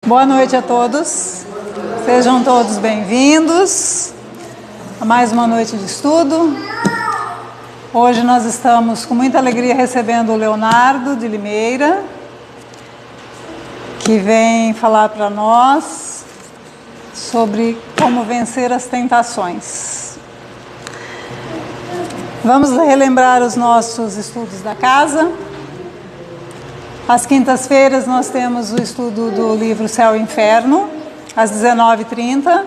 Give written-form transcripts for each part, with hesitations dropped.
Boa noite a todos, sejam todos bem-vindos a mais uma noite de estudo. Hoje nós estamos com muita alegria recebendo o Leonardo de Limeira, que vem falar para nós sobre como vencer as tentações. Vamos relembrar os nossos estudos da casa. Às quintas-feiras nós temos o estudo do livro Céu e Inferno, às 19h30.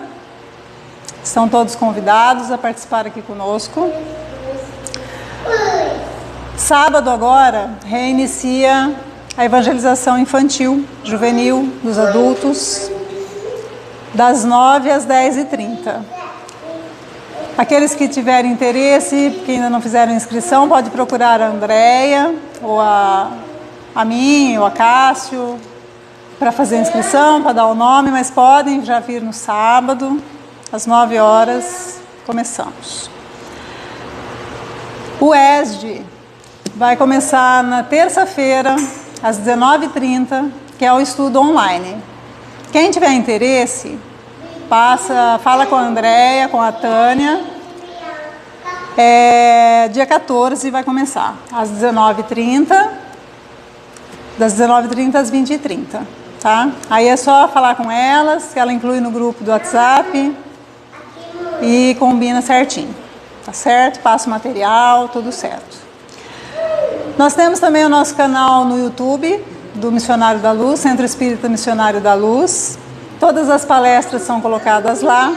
Estão todos convidados a participar aqui conosco. Sábado agora reinicia a evangelização infantil, juvenil, dos adultos, das 9 às 10h30. Aqueles que tiverem interesse, que ainda não fizeram inscrição, pode procurar a Andréia ou a mim ou a Cássio para fazer a inscrição, para dar o nome, mas podem já vir no sábado, às 9 horas, começamos. O ESD vai começar na terça-feira, às 19h30, que é o estudo online. Quem tiver interesse, fala com a Andréia, com a Tânia. Dia 14 vai começar, às 19h30. Das 19h30 às 20h30, tá? Aí é só falar com elas, que ela inclui no grupo do WhatsApp e combina certinho, tá certo? Passa o material, tudo certo. Nós temos também o nosso canal no YouTube, do Missionário da Luz, Centro Espírita Missionário da Luz. Todas as palestras são colocadas lá.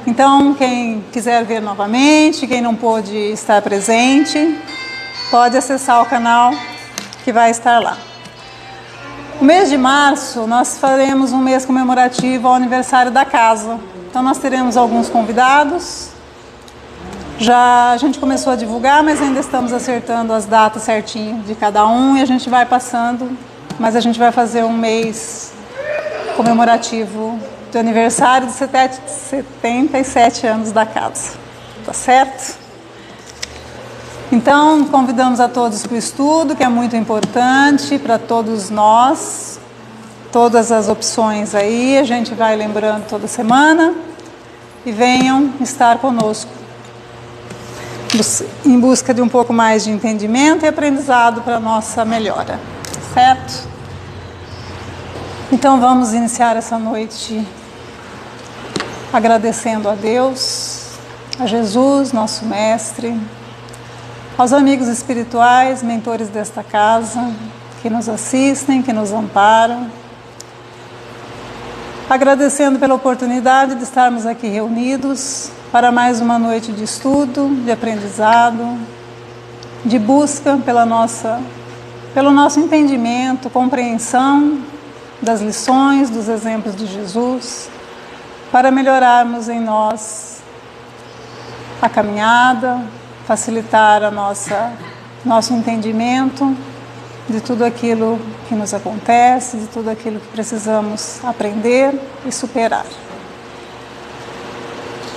Então, quem quiser ver novamente, quem não pôde estar presente, pode acessar o canal que vai estar lá. O mês de março nós faremos um mês comemorativo ao aniversário da casa. Então nós teremos alguns convidados. Já a gente começou a divulgar, mas ainda estamos acertando as datas certinho de cada um e a gente vai passando, mas a gente vai fazer um mês comemorativo do aniversário de 77 anos da casa. Tá certo? Então, convidamos a todos para o estudo, que é muito importante para todos nós. Todas as opções aí, a gente vai lembrando toda semana. E venham estar conosco, em busca de um pouco mais de entendimento e aprendizado para a nossa melhora. Certo? Então, vamos iniciar essa noite agradecendo a Deus, a Jesus, nosso Mestre, aos amigos espirituais, mentores desta casa, que nos assistem, que nos amparam. Agradecendo pela oportunidade de estarmos aqui reunidos para mais uma noite de estudo, de aprendizado, de busca pelo nosso entendimento, compreensão das lições, dos exemplos de Jesus, para melhorarmos em nós a caminhada, facilitar nosso entendimento de tudo aquilo que nos acontece, de tudo aquilo que precisamos aprender e superar.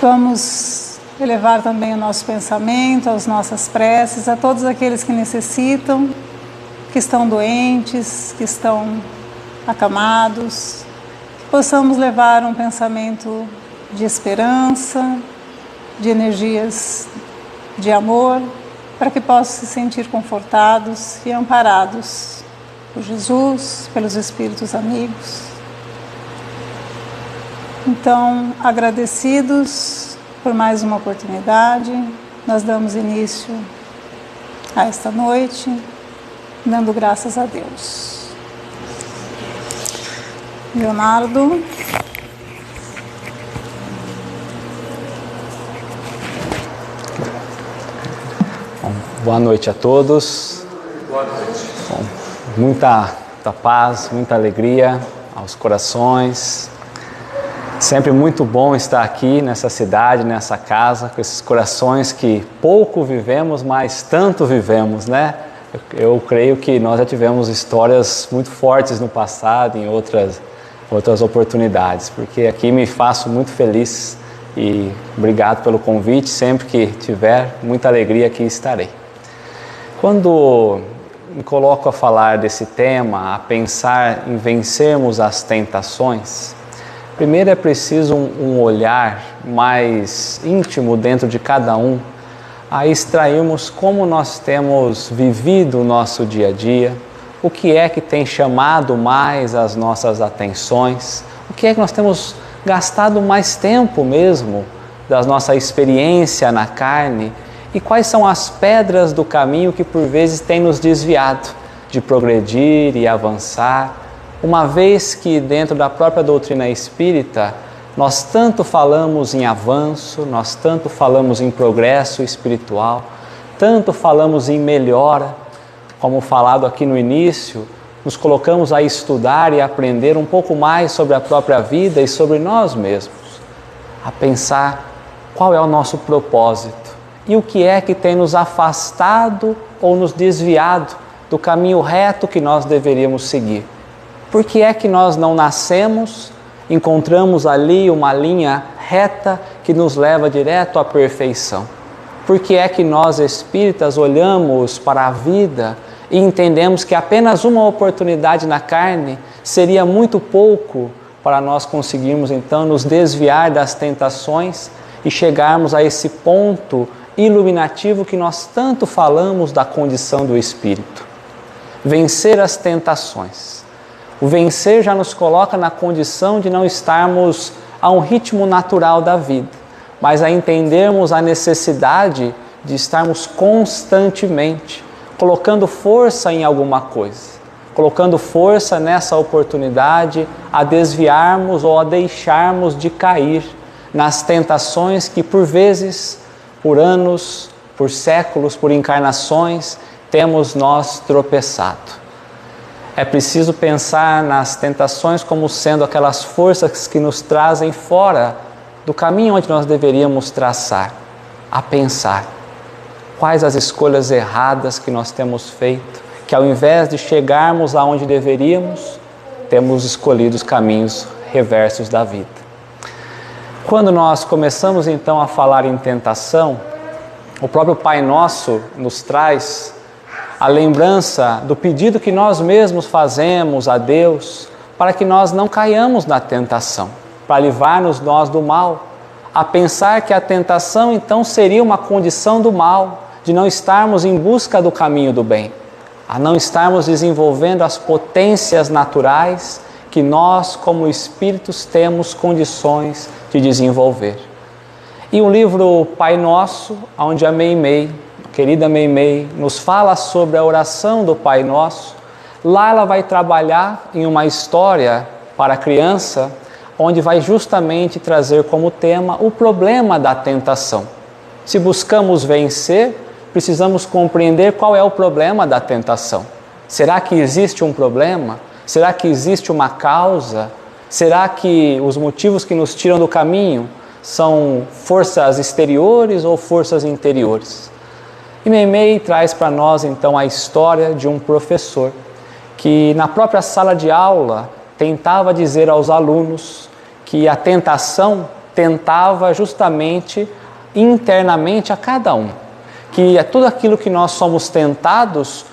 Vamos elevar também o nosso pensamento, as nossas preces a todos aqueles que necessitam, que estão doentes, que estão acamados, que possamos levar um pensamento de esperança, de energias de amor, para que possam se sentir confortados e amparados por Jesus, pelos Espíritos amigos. Então, agradecidos por mais uma oportunidade, nós damos início a esta noite, dando graças a Deus. Leonardo. Boa noite a todos. Boa noite. Bom, muita paz, muita alegria aos corações. Sempre muito bom estar aqui nessa cidade, nessa casa, com esses corações que pouco vivemos, mas tanto vivemos, né? Eu creio que nós já tivemos histórias muito fortes no passado, em outras oportunidades, porque aqui me faço muito feliz e obrigado pelo convite. Sempre que tiver, muita alegria aqui estarei. Quando me coloco a falar desse tema, a pensar em vencermos as tentações, primeiro é preciso um olhar mais íntimo dentro de cada um, a extrairmos como nós temos vivido o nosso dia a dia, o que é que tem chamado mais as nossas atenções, o que é que nós temos gastado mais tempo mesmo da nossa experiência na carne e quais são as pedras do caminho que por vezes têm nos desviado de progredir e avançar, uma vez que dentro da própria doutrina espírita nós tanto falamos em avanço, nós tanto falamos em progresso espiritual, tanto falamos em melhora, como falado aqui no início, nos colocamos a estudar e aprender um pouco mais sobre a própria vida e sobre nós mesmos, a pensar qual é o nosso propósito e o que é que tem nos afastado ou nos desviado do caminho reto que nós deveríamos seguir. Por que é que nós não nascemos, encontramos ali uma linha reta que nos leva direto à perfeição? Por que é que nós espíritas olhamos para a vida e entendemos que apenas uma oportunidade na carne seria muito pouco para nós conseguirmos então nos desviar das tentações e chegarmos a esse ponto iluminativo que nós tanto falamos da condição do espírito? Vencer as tentações. O vencer já nos coloca na condição de não estarmos a um ritmo natural da vida, mas a entendermos a necessidade de estarmos constantemente colocando força em alguma coisa, colocando força nessa oportunidade a desviarmos ou a deixarmos de cair nas tentações que por vezes, por anos, por séculos, por encarnações, temos nós tropeçado. É preciso pensar nas tentações como sendo aquelas forças que nos trazem fora do caminho onde nós deveríamos traçar, a pensar quais as escolhas erradas que nós temos feito, que ao invés de chegarmos aonde deveríamos, temos escolhido os caminhos reversos da vida. Quando nós começamos então a falar em tentação, o próprio Pai Nosso nos traz a lembrança do pedido que nós mesmos fazemos a Deus para que nós não caiamos na tentação, para livrar-nos nós do mal, a pensar que a tentação então seria uma condição do mal, de não estarmos em busca do caminho do bem, a não estarmos desenvolvendo as potências naturais que nós como espíritos temos condições de desenvolver. E o livro Pai Nosso, onde a Meimei, querida Meimei, nos fala sobre a oração do Pai Nosso, lá ela vai trabalhar em uma história para a criança, onde vai justamente trazer como tema o problema da tentação. Se buscamos vencer, precisamos compreender qual é o problema da tentação. Será que existe um problema? Será que existe uma causa? Será que os motivos que nos tiram do caminho são forças exteriores ou forças interiores? E Meimei traz para nós então a história de um professor que na própria sala de aula tentava dizer aos alunos que a tentação tentava justamente internamente a cada um, que é tudo aquilo que nós somos tentados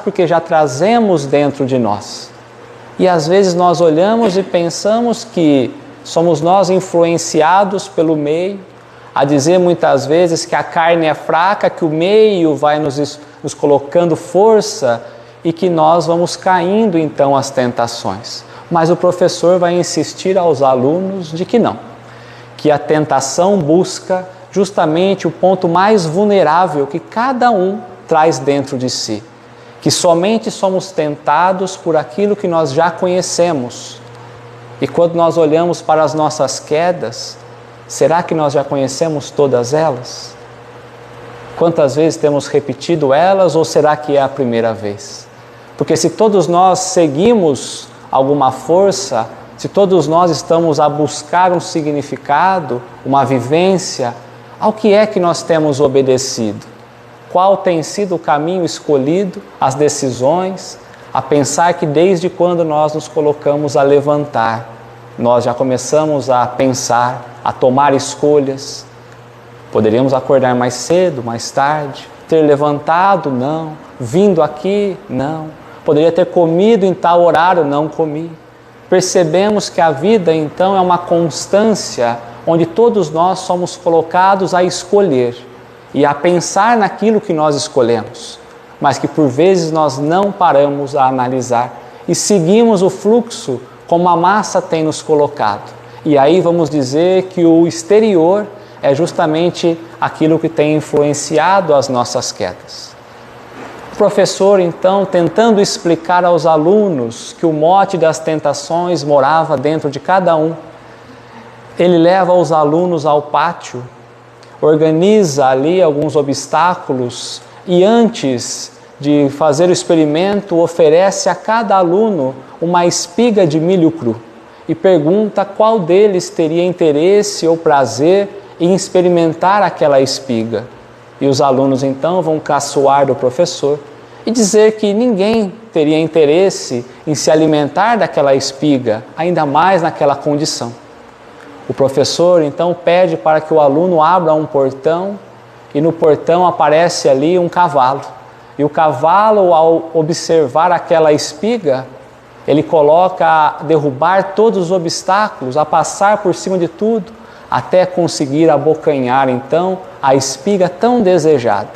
porque já trazemos dentro de nós. E às vezes nós olhamos e pensamos que somos nós influenciados pelo meio, a dizer muitas vezes que a carne é fraca, que o meio vai nos colocando força e que nós vamos caindo então às tentações. Mas o professor vai insistir aos alunos de que não, que a tentação busca justamente o ponto mais vulnerável que cada um traz dentro de si, que somente somos tentados por aquilo que nós já conhecemos. E quando nós olhamos para as nossas quedas, será que nós já conhecemos todas elas? Quantas vezes temos repetido elas ou será que é a primeira vez? Porque se todos nós seguimos alguma força, se todos nós estamos a buscar um significado, uma vivência, ao que é que nós temos obedecido? Qual tem sido o caminho escolhido, as decisões, a pensar que desde quando nós nos colocamos a levantar, nós já começamos a pensar, a tomar escolhas. Poderíamos acordar mais cedo, mais tarde, ter levantado? Não. Vindo aqui? Não. Poderia ter comido em tal horário? Não comi. Percebemos que a vida, então, é uma constância onde todos nós somos colocados a escolher e a pensar naquilo que nós escolhemos, mas que por vezes nós não paramos a analisar e seguimos o fluxo como a massa tem nos colocado. E aí vamos dizer que o exterior é justamente aquilo que tem influenciado as nossas quedas. O professor, então, tentando explicar aos alunos que o mote das tentações morava dentro de cada um, ele leva os alunos ao pátio, organiza ali alguns obstáculos e antes de fazer o experimento, oferece a cada aluno uma espiga de milho cru e pergunta qual deles teria interesse ou prazer em experimentar aquela espiga. E os alunos então vão caçoar do professor e dizer que ninguém teria interesse em se alimentar daquela espiga, ainda mais naquela condição. O professor então pede para que o aluno abra um portão e no portão aparece ali um cavalo. E o cavalo, ao observar aquela espiga, ele coloca a derrubar todos os obstáculos, a passar por cima de tudo, até conseguir abocanhar então a espiga tão desejada.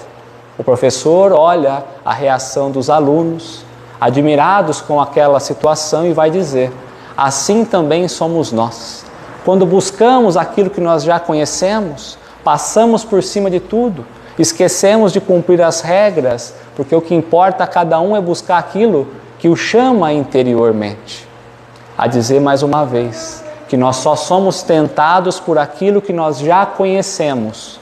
O professor olha a reação dos alunos, admirados com aquela situação, e vai dizer: assim também somos nós. Quando buscamos aquilo que nós já conhecemos, passamos por cima de tudo, esquecemos de cumprir as regras, porque o que importa a cada um é buscar aquilo que o chama interiormente. A dizer mais uma vez, que nós só somos tentados por aquilo que nós já conhecemos.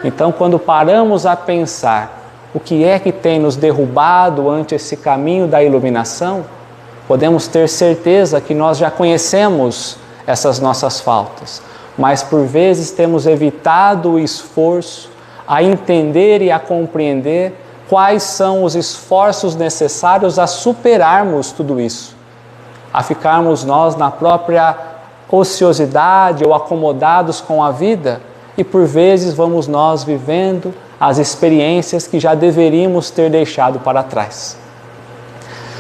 Então, quando paramos a pensar o que é que tem nos derrubado ante esse caminho da iluminação, podemos ter certeza que nós já conhecemos essas nossas faltas, mas por vezes temos evitado o esforço a entender e a compreender quais são os esforços necessários a superarmos tudo isso, a ficarmos nós na própria ociosidade ou acomodados com a vida, e por vezes vamos nós vivendo as experiências que já deveríamos ter deixado para trás.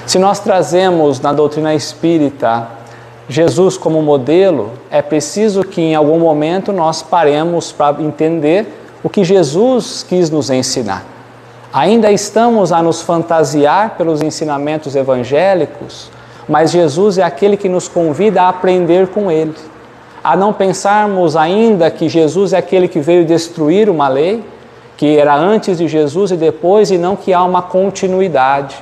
Se nós trazemos na doutrina espírita Jesus como modelo, é preciso que em algum momento nós paremos para entender o que Jesus quis nos ensinar. Ainda estamos a nos fantasiar pelos ensinamentos evangélicos, mas Jesus é aquele que nos convida a aprender com Ele, a não pensarmos ainda que Jesus é aquele que veio destruir uma lei, que era antes de Jesus e depois, e não que há uma continuidade,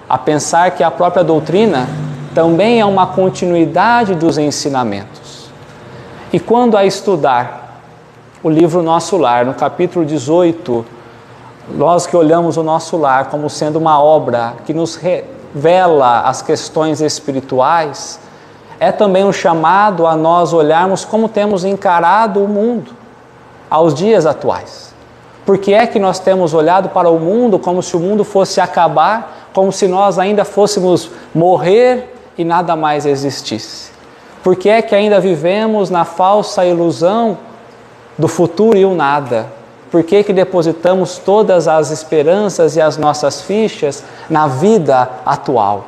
a pensar que a própria doutrina também é uma continuidade dos ensinamentos. E quando a estudar o livro Nosso Lar, no capítulo 18, nós que olhamos o Nosso Lar como sendo uma obra que nos revela as questões espirituais, é também um chamado a nós olharmos como temos encarado o mundo aos dias atuais. Por que é que nós temos olhado para o mundo como se o mundo fosse acabar, como se nós ainda fôssemos morrer e nada mais existisse? Por que é que ainda vivemos na falsa ilusão do futuro e o nada? Por que que depositamos todas as esperanças e as nossas fichas na vida atual?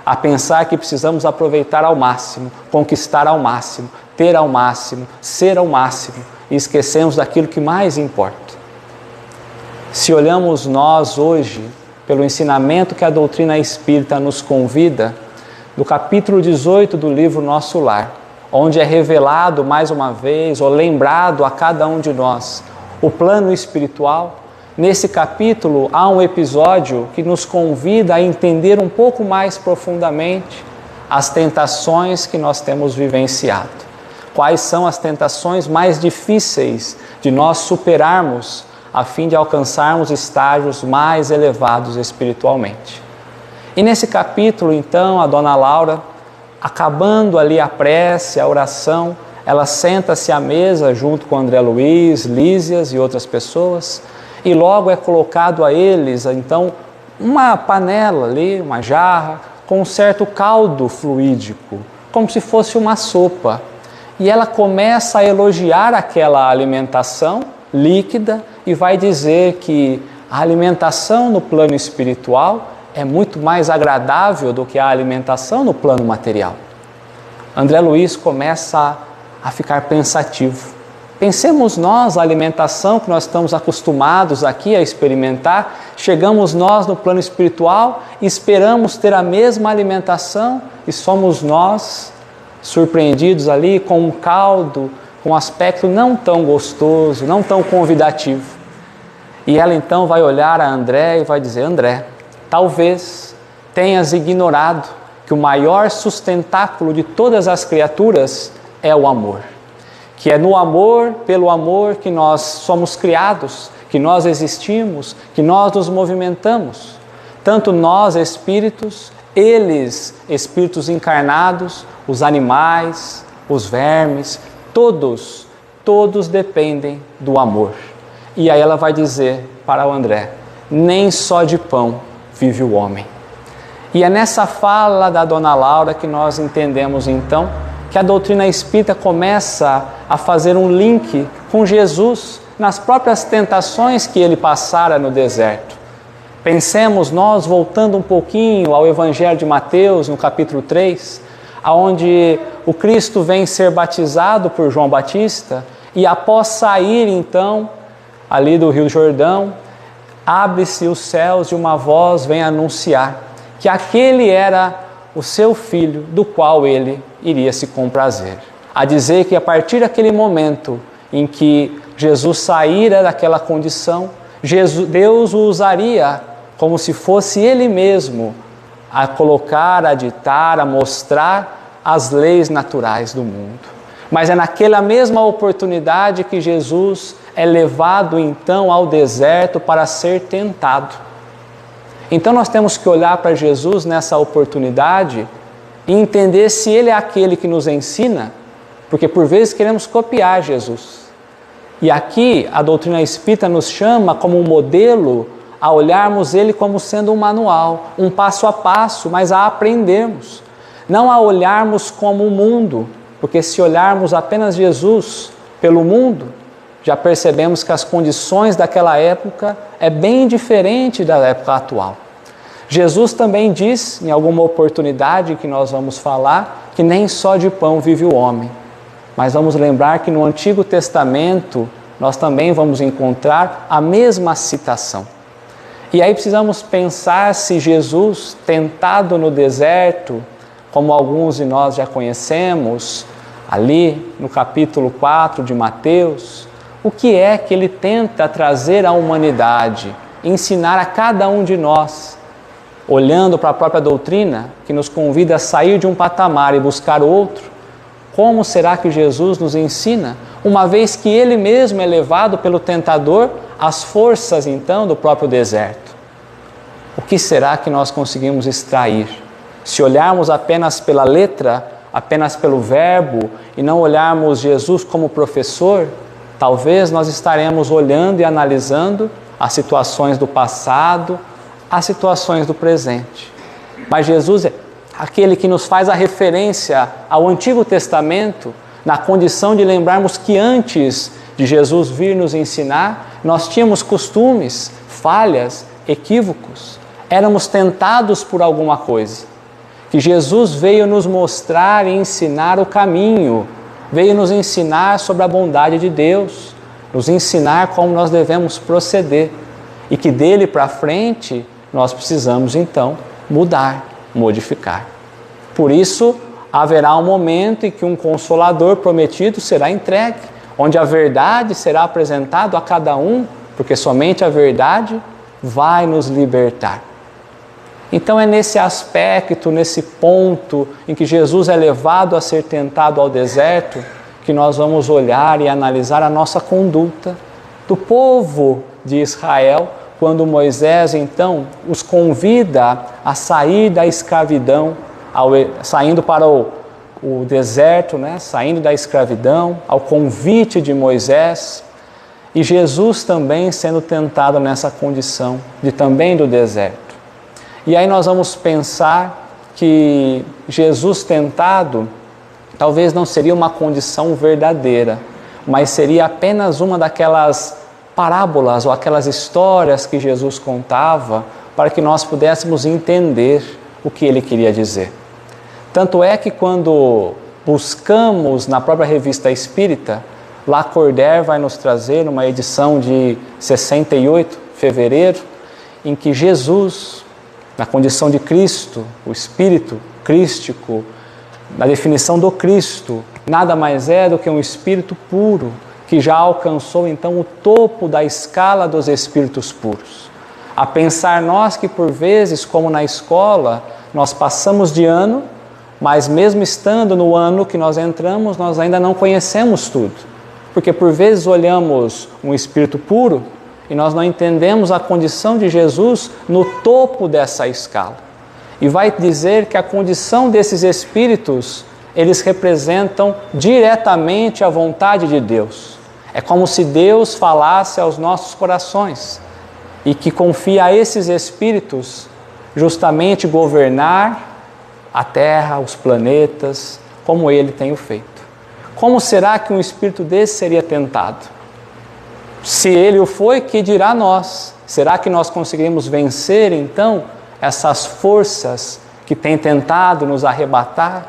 A pensar que precisamos aproveitar ao máximo, conquistar ao máximo, ter ao máximo, ser ao máximo, e esquecemos daquilo que mais importa. Se olhamos nós hoje, pelo ensinamento que a doutrina espírita nos convida, do capítulo 18 do livro Nosso Lar, onde é revelado mais uma vez, ou lembrado a cada um de nós, o plano espiritual, nesse capítulo há um episódio que nos convida a entender um pouco mais profundamente as tentações que nós temos vivenciado. Quais são as tentações mais difíceis de nós superarmos a fim de alcançarmos estágios mais elevados espiritualmente. E nesse capítulo, então, a Dona Laura, acabando ali a prece, a oração, ela senta-se à mesa junto com André Luiz, Lísias e outras pessoas, e logo é colocado a eles, então, uma panela ali, uma jarra, com um certo caldo fluídico, como se fosse uma sopa. E ela começa a elogiar aquela alimentação líquida e vai dizer que A alimentação no plano espiritual é muito mais agradável do que a alimentação no plano material. André Luiz começa a ficar pensativo. Pensemos nós, a alimentação que nós estamos acostumados aqui a experimentar, chegamos nós no plano espiritual e esperamos ter a mesma alimentação e somos nós surpreendidos ali com um caldo, com um aspecto não tão gostoso, não tão convidativo. E ela então vai olhar a André e vai dizer: André, talvez tenhas ignorado que o maior sustentáculo de todas as criaturas é o amor. Que é no amor, pelo amor, que nós somos criados, que nós existimos, que nós nos movimentamos. Tanto nós, espíritos, eles, espíritos encarnados, os animais, os vermes, todos dependem do amor. E aí ela vai dizer para o André: nem só de pão vive o homem. E é nessa fala da Dona Laura que nós entendemos então que a doutrina espírita começa a fazer um link com Jesus nas próprias tentações que ele passara no deserto. Pensemos nós, voltando um pouquinho ao Evangelho de Mateus, no capítulo 3, onde o Cristo vem ser batizado por João Batista e após sair então ali do Rio Jordão, abre-se os céus e uma voz vem anunciar que aquele era o seu filho, do qual ele iria se comprazer. A dizer que a partir daquele momento em que Jesus saíra daquela condição, Deus o usaria como se fosse Ele mesmo a colocar, a ditar, a mostrar as leis naturais do mundo. Mas é naquela mesma oportunidade que Jesus é levado então ao deserto para ser tentado. Então nós temos que olhar para Jesus nessa oportunidade e entender se Ele é aquele que nos ensina, porque por vezes queremos copiar Jesus. E aqui a doutrina espírita nos chama como um modelo a olharmos Ele como sendo um manual, um passo a passo, mas a aprendermos. Não a olharmos como o mundo, porque se olharmos apenas Jesus pelo mundo, já percebemos que as condições daquela época é bem diferente da época atual. Jesus também diz, em alguma oportunidade que nós vamos falar, que nem só de pão vive o homem. Mas vamos lembrar que no Antigo Testamento nós também vamos encontrar a mesma citação. E aí precisamos pensar se Jesus, tentado no deserto, como alguns de nós já conhecemos, ali no capítulo 4 de Mateus, o que é que ele tenta trazer à humanidade, ensinar a cada um de nós, olhando para a própria doutrina, que nos convida a sair de um patamar e buscar outro? Como será que Jesus nos ensina, uma vez que ele mesmo é levado pelo tentador às forças então do próprio deserto? O que será que nós conseguimos extrair? Se olharmos apenas pela letra, apenas pelo verbo, e não olharmos Jesus como professor, talvez nós estaremos olhando e analisando as situações do passado, as situações do presente. Mas Jesus é aquele que nos faz a referência ao Antigo Testamento, na condição de lembrarmos que antes de Jesus vir nos ensinar, nós tínhamos costumes, falhas, equívocos, éramos tentados por alguma coisa. Que Jesus veio nos mostrar e ensinar o caminho, veio nos ensinar sobre a bondade de Deus, nos ensinar como nós devemos proceder, e que dele para frente nós precisamos então mudar, modificar. Por isso haverá um momento em que um Consolador prometido será entregue, onde a verdade será apresentada a cada um, porque somente a verdade vai nos libertar. Então é nesse aspecto, nesse ponto em que Jesus é levado a ser tentado ao deserto, que nós vamos olhar e analisar a nossa conduta do povo de Israel, quando Moisés então os convida a sair da escravidão, saindo para o deserto, saindo da escravidão, ao convite de Moisés, e Jesus também sendo tentado nessa condição também do deserto. E aí nós vamos pensar que Jesus tentado talvez não seria uma condição verdadeira, mas seria apenas uma daquelas parábolas ou aquelas histórias que Jesus contava para que nós pudéssemos entender o que ele queria dizer. Tanto é que quando buscamos na própria Revista Espírita, Lacordaire vai nos trazer uma edição de 68, fevereiro, em que Jesus, na condição de Cristo, o Espírito crístico, na definição do Cristo, nada mais é do que um Espírito puro, que já alcançou então o topo da escala dos Espíritos puros. A pensar nós que por vezes, como na escola, nós passamos de ano, mas mesmo estando no ano que nós entramos, nós ainda não conhecemos tudo. Porque por vezes olhamos um Espírito puro e nós não entendemos a condição de Jesus no topo dessa escala. E vai dizer que a condição desses Espíritos, eles representam diretamente a vontade de Deus. É como se Deus falasse aos nossos corações e que confia a esses Espíritos justamente governar a Terra, os planetas, como Ele tem o feito. Como será que um Espírito desse seria tentado? Se Ele o foi, que dirá nós? Será que nós conseguiremos vencer então essas forças que têm tentado nos arrebatar?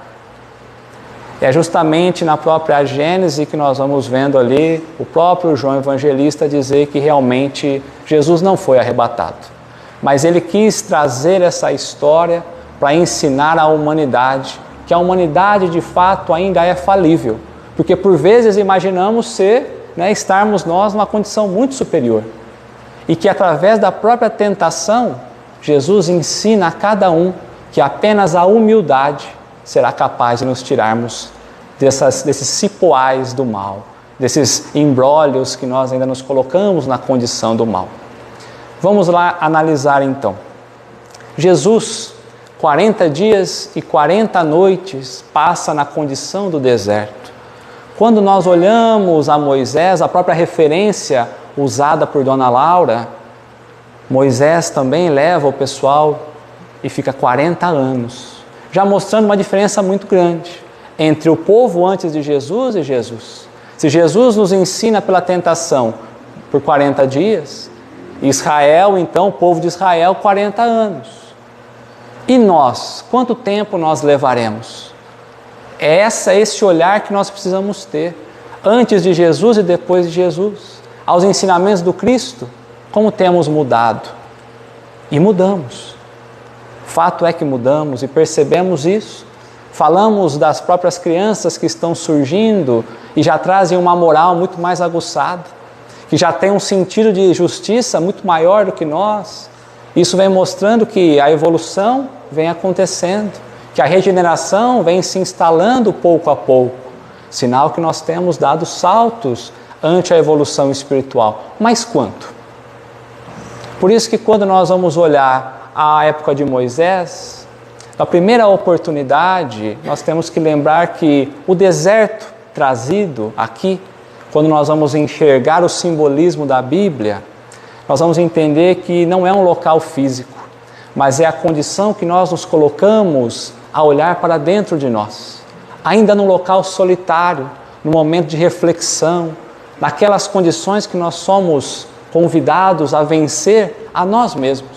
É justamente na própria Gênese que nós vamos vendo ali o próprio João Evangelista dizer que realmente Jesus não foi arrebatado. Mas ele quis trazer essa história para ensinar à humanidade que a humanidade de fato ainda é falível. Porque por vezes imaginamos estarmos nós numa condição muito superior. E que através da própria tentação, Jesus ensina a cada um que apenas a humildade será capaz de nos tirarmos desses cipoais do mal, desses embrólios que nós ainda nos colocamos na condição do mal. Vamos lá analisar então. Jesus, 40 dias e 40 noites, passa na condição do deserto. Quando nós olhamos a Moisés, a própria referência usada por Dona Laura, Moisés também leva o pessoal e fica 40 anos, já mostrando uma diferença muito grande entre o povo antes de Jesus e Jesus. Se Jesus nos ensina pela tentação por 40 dias, Israel, então, o povo de Israel, 40 anos. E nós, quanto tempo nós levaremos? É esse olhar que nós precisamos ter, antes de Jesus e depois de Jesus. Aos ensinamentos do Cristo, como temos mudado? E mudamos. Fato é que mudamos e percebemos isso. Falamos das próprias crianças que estão surgindo e já trazem uma moral muito mais aguçada, que já tem um sentido de justiça muito maior do que nós. Isso vem mostrando que a evolução vem acontecendo, que a regeneração vem se instalando pouco a pouco, sinal que nós temos dado saltos ante a evolução espiritual. Mas quanto? Por isso que quando nós vamos olhar a época de Moisés, na primeira oportunidade, nós temos que lembrar que o deserto trazido aqui, quando nós vamos enxergar o simbolismo da Bíblia, nós vamos entender que não é um local físico, mas é a condição que nós nos colocamos a olhar para dentro de nós, ainda num local solitário, num momento de reflexão, naquelas condições que nós somos convidados a vencer a nós mesmos,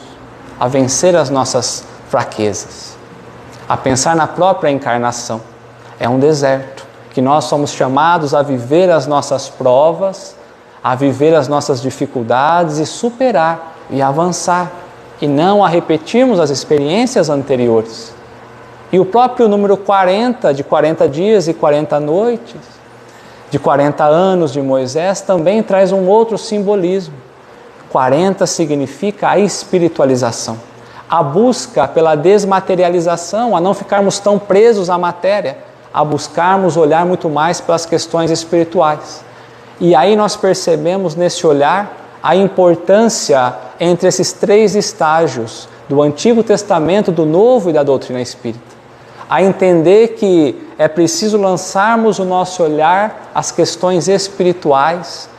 a vencer as nossas fraquezas, a pensar na própria encarnação. É um deserto que nós somos chamados a viver as nossas provas, a viver as nossas dificuldades e superar e avançar, e não a repetirmos as experiências anteriores. E o próprio número 40, de 40 dias e 40 noites, de 40 anos de Moisés, também traz um outro simbolismo. 40 significa a espiritualização, a busca pela desmaterialização, a não ficarmos tão presos à matéria, a buscarmos olhar muito mais pelas questões espirituais. E aí nós percebemos nesse olhar a importância entre esses 3 estágios do Antigo Testamento, do Novo e da doutrina espírita. A entender que é preciso lançarmos o nosso olhar às questões espirituais,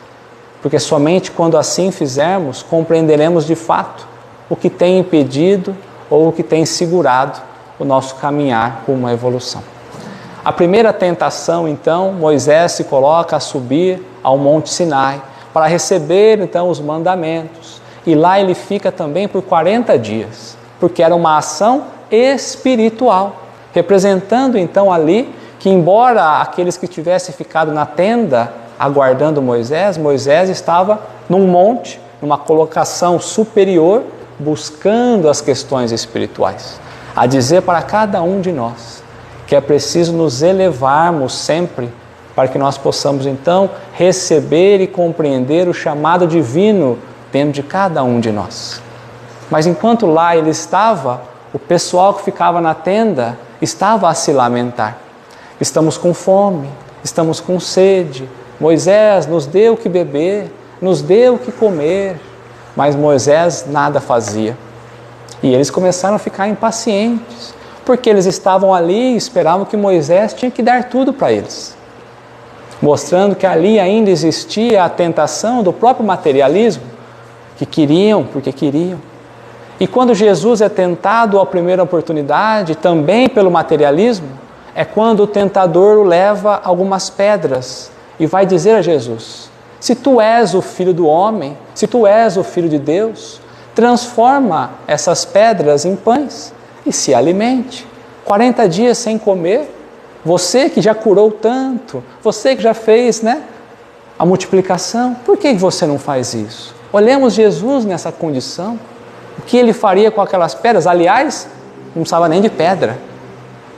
porque somente quando assim fizermos, compreenderemos de fato o que tem impedido ou o que tem segurado o nosso caminhar rumo à evolução. A primeira tentação, então, Moisés se coloca a subir ao Monte Sinai, para receber então os mandamentos. E lá ele fica também por 40 dias, porque era uma ação espiritual, representando então ali que, embora aqueles que tivessem ficado na tenda aguardando Moisés, Moisés estava num monte, numa colocação superior, buscando as questões espirituais. A dizer para cada um de nós que é preciso nos elevarmos sempre para que nós possamos então receber e compreender o chamado divino dentro de cada um de nós. Mas enquanto lá ele estava, o pessoal que ficava na tenda estava a se lamentar. Estamos com fome, estamos com sede. Moisés, nos dê o que beber, nos dê o que comer. Mas Moisés nada fazia. E eles começaram a ficar impacientes, porque eles estavam ali e esperavam que Moisés tinha que dar tudo para eles, mostrando que ali ainda existia a tentação do próprio materialismo, que queriam porque queriam. E quando Jesus é tentado à primeira oportunidade, também pelo materialismo, é quando o tentador o leva algumas pedras e vai dizer a Jesus: se tu és o Filho do homem, se tu és o Filho de Deus, transforma essas pedras em pães e se alimente. 40 dias sem comer, você que já curou tanto, você que já fez a multiplicação, por que você não faz isso? Olhemos Jesus nessa condição, o que ele faria com aquelas pedras? Aliás, não precisava nem de pedra.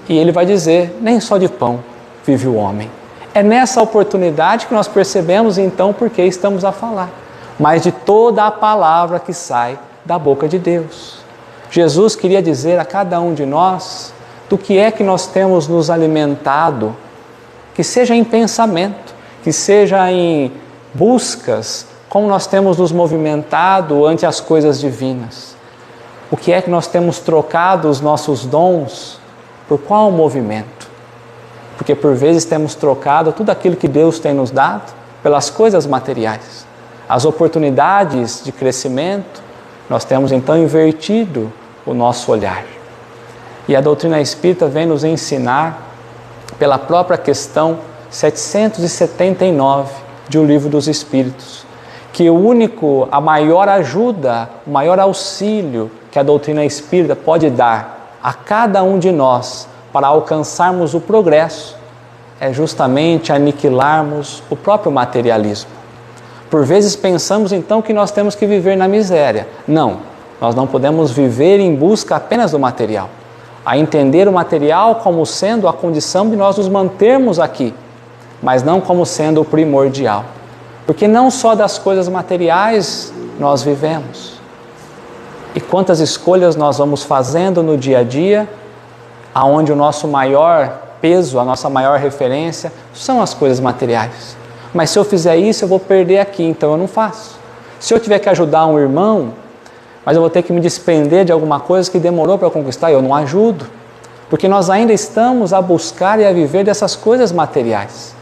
E ele vai dizer: nem só de pão vive o homem. É nessa oportunidade que nós percebemos então por que estamos a falar, mas de toda a palavra que sai da boca de Deus. Jesus queria dizer a cada um de nós do que é que nós temos nos alimentado, que seja em pensamento, que seja em buscas, como nós temos nos movimentado ante as coisas divinas. O que é que nós temos trocado os nossos dons por qual movimento? Porque por vezes temos trocado tudo aquilo que Deus tem nos dado pelas coisas materiais. As oportunidades de crescimento, nós temos então invertido o nosso olhar. E a doutrina espírita vem nos ensinar, pela própria questão 779 de O Livro dos Espíritos, que a maior ajuda, o maior auxílio que a doutrina espírita pode dar a cada um de nós para alcançarmos o progresso é justamente aniquilarmos o próprio materialismo. Por vezes pensamos então que nós temos que viver na miséria. Não, nós não podemos viver em busca apenas do material. A entender o material como sendo a condição de nós nos mantermos aqui, mas não como sendo o primordial. Porque não só das coisas materiais nós vivemos. E quantas escolhas nós vamos fazendo no dia a dia, aonde o nosso maior peso, a nossa maior referência são as coisas materiais. Mas se eu fizer isso, eu vou perder aqui, então eu não faço. Se eu tiver que ajudar um irmão, mas eu vou ter que me despender de alguma coisa que demorou para eu conquistar, eu não ajudo. Porque nós ainda estamos a buscar e a viver dessas coisas materiais.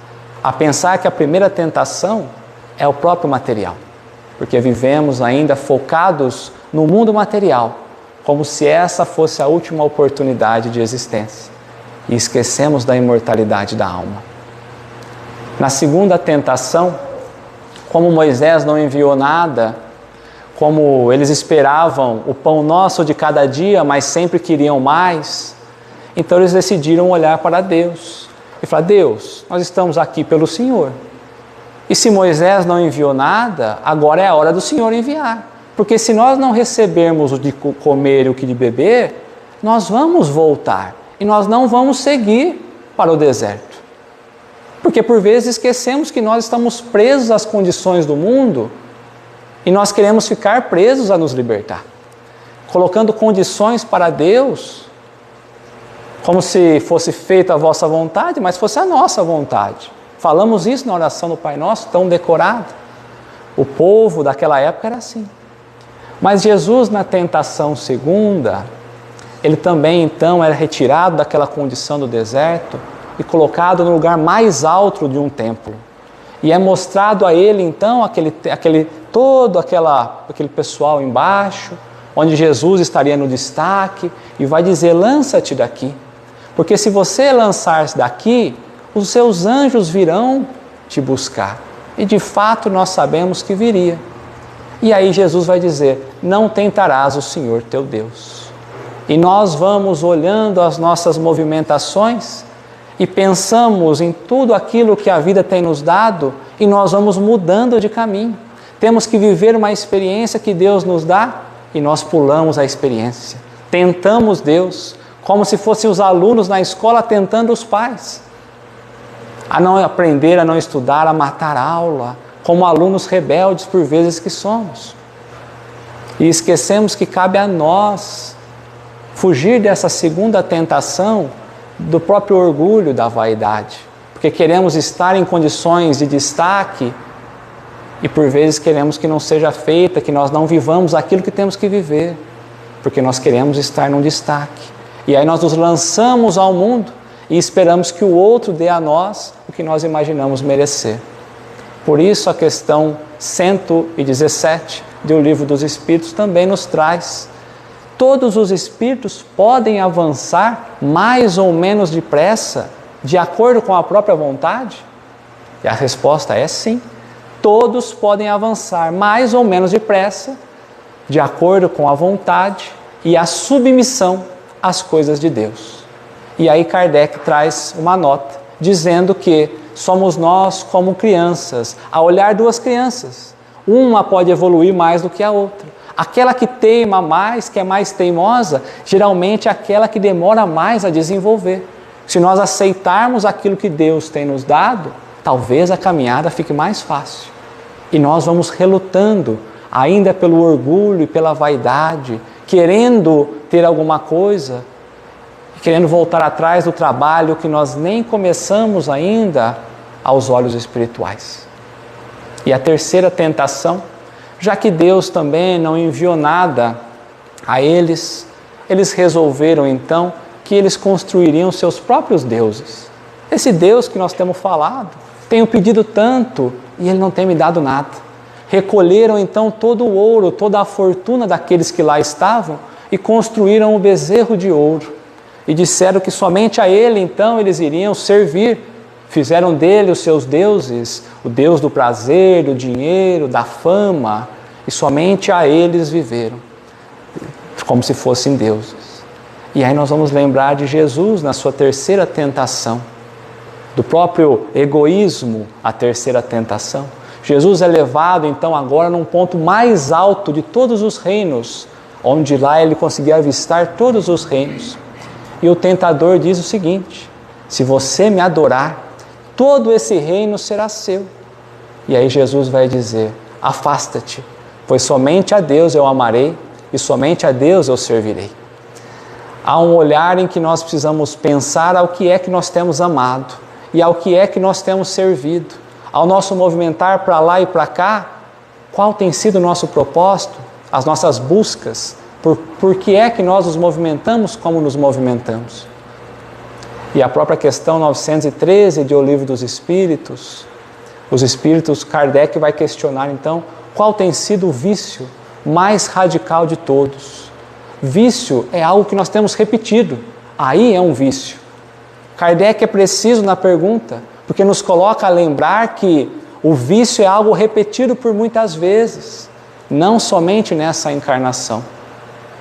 A pensar que a primeira tentação é o próprio material. Porque vivemos ainda focados no mundo material, como se essa fosse a última oportunidade de existência. E esquecemos da imortalidade da alma. Na segunda tentação, como Moisés não enviou nada, como eles esperavam o pão nosso de cada dia, mas sempre queriam mais, então eles decidiram olhar para Deus e falar: Deus, nós estamos aqui pelo Senhor. E se Moisés não enviou nada, agora é a hora do Senhor enviar. Porque se nós não recebermos o de comer e o que de beber, nós vamos voltar e nós não vamos seguir para o deserto. Porque por vezes esquecemos que nós estamos presos às condições do mundo e nós queremos ficar presos a nos libertar, colocando condições para Deus, como se fosse feita a vossa vontade, mas fosse a nossa vontade. Falamos isso na oração do Pai Nosso, tão decorado. O povo daquela época era assim. Mas Jesus, na tentação segunda, ele também então era retirado daquela condição do deserto e colocado no lugar mais alto de um templo. E é mostrado a ele então aquele pessoal embaixo, onde Jesus estaria no destaque, e vai dizer: lança-te daqui, porque se você lançar-se daqui, os seus anjos virão te buscar E de fato nós sabemos que viria. E aí Jesus vai dizer: não tentarás o Senhor teu Deus. E nós vamos olhando as nossas movimentações e pensamos em tudo aquilo que a vida tem nos dado e nós vamos mudando de caminho. Temos que viver uma experiência que Deus nos dá e nós pulamos a experiência. Tentamos Deus, como se fossem os alunos na escola tentando os pais. A não aprender, a não estudar, a matar aula, como alunos rebeldes por vezes que somos. E esquecemos que cabe a nós fugir dessa segunda tentação do próprio orgulho da vaidade. Porque queremos estar em condições de destaque e por vezes queremos que não seja feita, que nós não vivamos aquilo que temos que viver, porque nós queremos estar num destaque. E aí nós nos lançamos ao mundo e esperamos que o outro dê a nós o que nós imaginamos merecer. Por isso a questão 117 do Livro dos Espíritos também nos traz: todos os espíritos podem avançar mais ou menos depressa, de acordo com a própria vontade? E a resposta é sim. Todos podem avançar mais ou menos depressa, de acordo com a vontade e a submissão às coisas de Deus. E aí Kardec traz uma nota, dizendo que somos nós como crianças, a olhar duas crianças. Uma pode evoluir mais do que a outra. Aquela que teima mais, que é mais teimosa, geralmente é aquela que demora mais a desenvolver. Se nós aceitarmos aquilo que Deus tem nos dado, talvez a caminhada fique mais fácil. E nós vamos relutando, ainda pelo orgulho e pela vaidade, querendo ter alguma coisa, querendo voltar atrás do trabalho que nós nem começamos ainda aos olhos espirituais. E a terceira tentação: já que Deus também não enviou nada a eles, eles resolveram então que eles construiriam seus próprios deuses. Esse Deus que nós temos falado, tenho pedido tanto e Ele não tem me dado nada. Recolheram então todo o ouro, toda a fortuna daqueles que lá estavam e construíram o bezerro de ouro. E disseram que somente a Ele então eles iriam servir. Fizeram dele os seus deuses, o Deus do prazer, do dinheiro, da fama, e somente a eles viveram, como se fossem deuses. E aí nós vamos lembrar de Jesus na sua terceira tentação, do próprio egoísmo, a terceira tentação. Jesus é levado então agora num ponto mais alto de todos os reinos, onde lá ele conseguia avistar todos os reinos. E o tentador diz o seguinte: se você me adorar, todo esse reino será seu. E aí Jesus vai dizer: afasta-te, pois somente a Deus eu amarei e somente a Deus eu servirei. Há um olhar em que nós precisamos pensar ao que é que nós temos amado e ao que é que nós temos servido. Ao nosso movimentar para lá e para cá, qual tem sido o nosso propósito, as nossas buscas, por que é que nós nos movimentamos como nos movimentamos? E a própria questão 913 do Livro dos Espíritos, os Espíritos, Kardec vai questionar então qual tem sido o vício mais radical de todos. Vício é algo que nós temos repetido, aí é um vício. Kardec é preciso na pergunta, porque nos coloca a lembrar que o vício é algo repetido por muitas vezes, não somente nessa encarnação.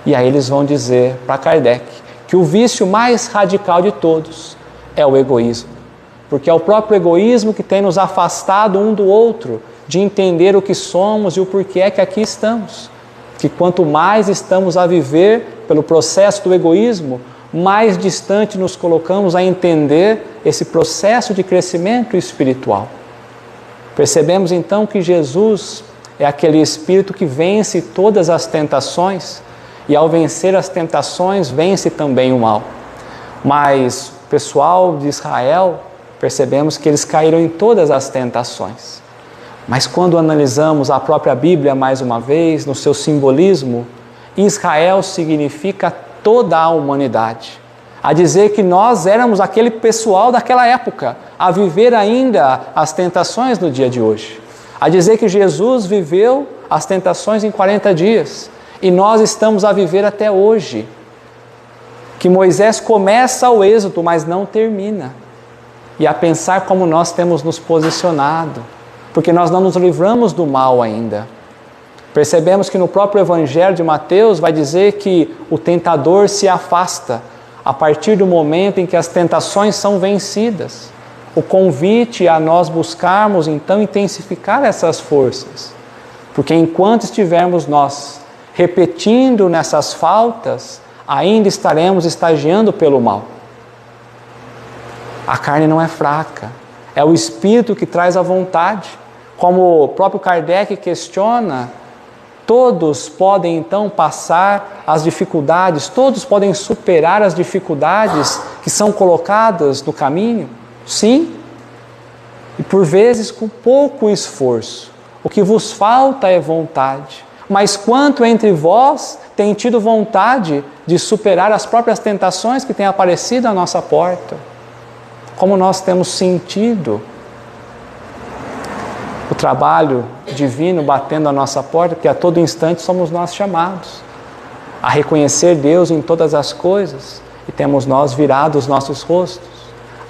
E aí eles vão dizer para Kardec que o vício mais radical de todos é o egoísmo, porque é o próprio egoísmo que tem nos afastado um do outro, de entender o que somos e o porquê é que aqui estamos. Que quanto mais estamos a viver pelo processo do egoísmo, mais distante nos colocamos a entender esse processo de crescimento espiritual. Percebemos então que Jesus é aquele Espírito que vence todas as tentações, e ao vencer as tentações, vence também o mal. Mas o pessoal de Israel, percebemos que eles caíram em todas as tentações. Mas quando analisamos a própria Bíblia mais uma vez, no seu simbolismo, Israel significa toda a humanidade. A dizer que nós éramos aquele pessoal daquela época, a viver ainda as tentações no dia de hoje. A dizer que Jesus viveu as tentações em 40 dias. E nós estamos a viver até hoje. Que Moisés começa o êxodo, mas não termina. E a pensar como nós temos nos posicionado. porque nós não nos livramos do mal ainda. Percebemos que no próprio Evangelho de Mateus vai dizer que o tentador se afasta a partir do momento em que as tentações são vencidas. O convite a nós buscarmos, então, intensificar essas forças. Porque enquanto estivermos nós repetindo nessas faltas, ainda estaremos estagiando pelo mal. A carne não é fraca, é o Espírito que traz a vontade. Como o próprio Kardec questiona, todos podem então passar as dificuldades, todos podem superar as dificuldades que são colocadas no caminho? Sim, e por vezes com pouco esforço. O que vos falta é vontade. Mas quanto entre vós tem tido vontade de superar as próprias tentações que têm aparecido à nossa porta? Como nós temos sentido o trabalho divino batendo à nossa porta, que a todo instante somos nós chamados a reconhecer Deus em todas as coisas, e temos nós virado os nossos rostos,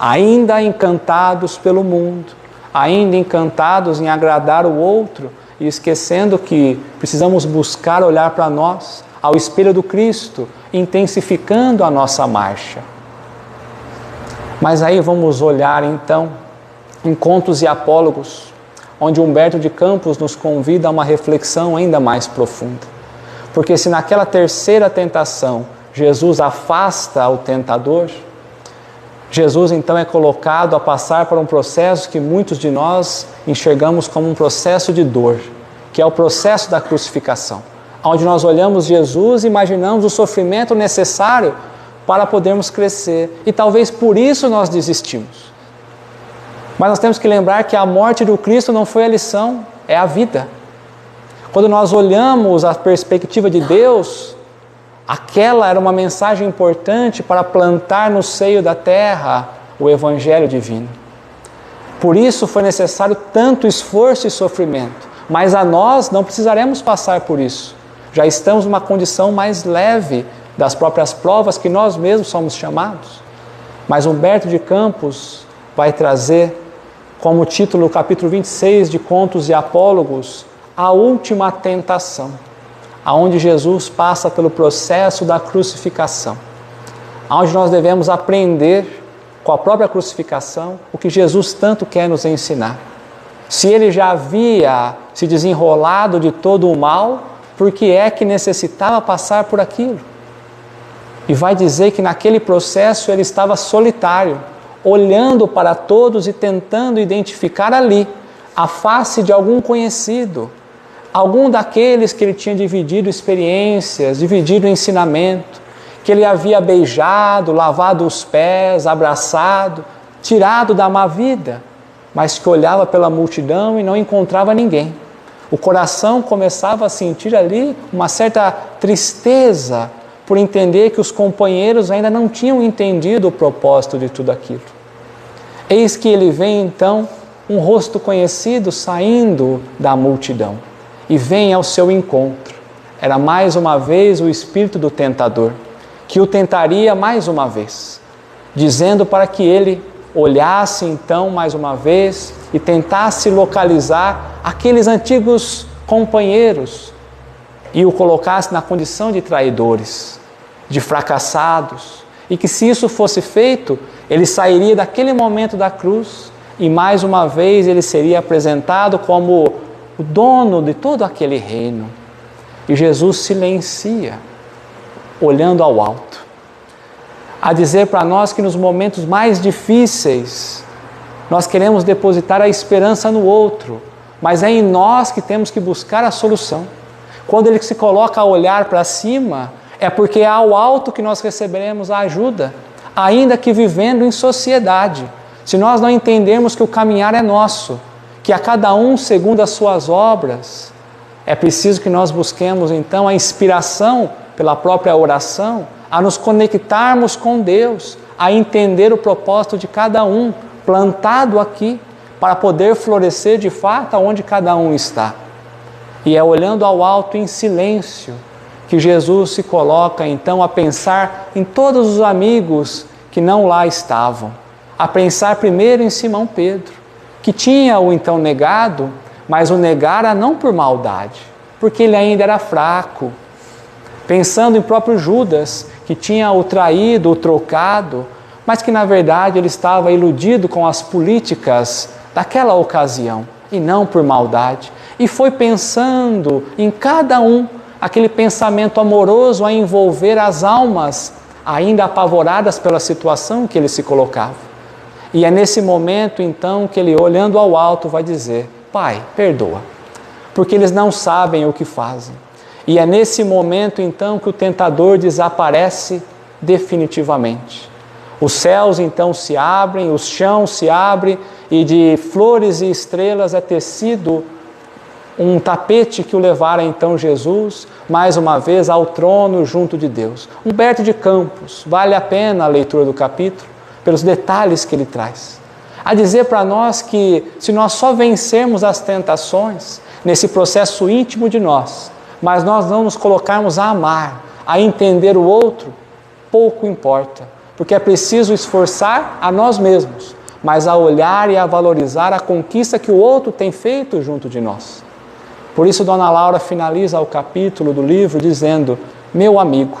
ainda encantados pelo mundo, ainda encantados em agradar o outro, e esquecendo que precisamos buscar olhar para nós, ao espelho do Cristo, intensificando a nossa marcha. Mas aí vamos olhar então em Contos e Apólogos, onde Humberto de Campos nos convida a uma reflexão ainda mais profunda. Porque se naquela terceira tentação Jesus afasta o tentador, Jesus então é colocado a passar por um processo que muitos de nós enxergamos como um processo de dor, que é o processo da crucificação, onde nós olhamos Jesus e imaginamos o sofrimento necessário para podermos crescer, e talvez por isso nós desistimos. Mas nós temos que lembrar que a morte do Cristo não foi a lição, é a vida. Quando nós olhamos a perspectiva de Deus, aquela era uma mensagem importante para plantar no seio da terra o Evangelho divino. Por isso foi necessário tanto esforço e sofrimento, mas a nós não precisaremos passar por isso. Já estamos numa condição mais leve das próprias provas que nós mesmos somos chamados. Mas Humberto de Campos vai trazer como título o capítulo 26 de Contos e Apólogos, a última tentação, aonde Jesus passa pelo processo da crucificação, aonde nós devemos aprender com a própria crucificação o que Jesus tanto quer nos ensinar. Se ele já havia se desenrolado de todo o mal, por que é que necessitava passar por aquilo? E vai dizer que naquele processo ele estava solitário, olhando para todos e tentando identificar ali a face de algum conhecido, algum daqueles que ele tinha dividido experiências, dividido ensinamento, que ele havia beijado, lavado os pés, abraçado, tirado da má vida, mas que olhava pela multidão e não encontrava ninguém. O coração começava a sentir ali uma certa tristeza, por entender que os companheiros ainda não tinham entendido o propósito de tudo aquilo. Eis que ele vê então um rosto conhecido saindo da multidão e vem ao seu encontro. Era mais uma vez o espírito do tentador, que o tentaria mais uma vez, dizendo para que ele olhasse então mais uma vez e tentasse localizar aqueles antigos companheiros e o colocasse na condição de traidores, de fracassados, e que se isso fosse feito, ele sairia daquele momento da cruz e mais uma vez ele seria apresentado como o dono de todo aquele reino. E Jesus silencia, olhando ao alto, a dizer para nós que nos momentos mais difíceis nós queremos depositar a esperança no outro, mas é em nós que temos que buscar a solução. Quando ele se coloca a olhar para cima, é porque é ao alto que nós receberemos a ajuda, ainda que vivendo em sociedade. Se nós não entendermos que o caminhar é nosso, que a cada um segundo as suas obras, é preciso que nós busquemos então a inspiração pela própria oração, a nos conectarmos com Deus, a entender o propósito de cada um, plantado aqui, para poder florescer de fato aonde cada um está. E é olhando ao alto em silêncio que Jesus se coloca então a pensar em todos os amigos que não lá estavam, a pensar primeiro em Simão Pedro, que tinha o então negado, mas o negara não por maldade, porque ele ainda era fraco. Pensando em próprio Judas, que tinha o traído, o trocado, mas que na verdade ele estava iludido com as políticas daquela ocasião, e não por maldade. E foi pensando em cada um, aquele pensamento amoroso a envolver as almas, ainda apavoradas pela situação que ele se colocava. E é nesse momento então que ele, olhando ao alto, vai dizer: Pai, perdoa, porque eles não sabem o que fazem. E é nesse momento então que o tentador desaparece definitivamente. Os céus então se abrem, o chão se abre, e de flores e estrelas é tecido um tapete que o levara então Jesus, mais uma vez, ao trono junto de Deus. Humberto de Campos, vale a pena a leitura do capítulo, pelos detalhes que ele traz. A dizer para nós que, se nós só vencermos as tentações, nesse processo íntimo de nós, mas nós não nos colocarmos a amar, a entender o outro, pouco importa, porque é preciso esforçar a nós mesmos, mas a olhar e a valorizar a conquista que o outro tem feito junto de nós. Por isso, Dona Laura finaliza o capítulo do livro dizendo: meu amigo,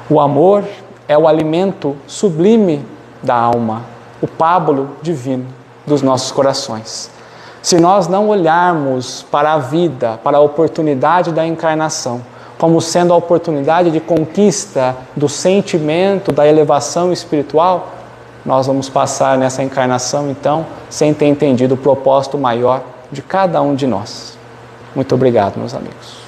o amor é o alimento sublime da alma, o pábulo divino dos nossos corações. Se nós não olharmos para a vida, para a oportunidade da encarnação, como sendo a oportunidade de conquista do sentimento, da elevação espiritual, nós vamos passar nessa encarnação, então, sem ter entendido o propósito maior de cada um de nós. Muito obrigado, meus amigos.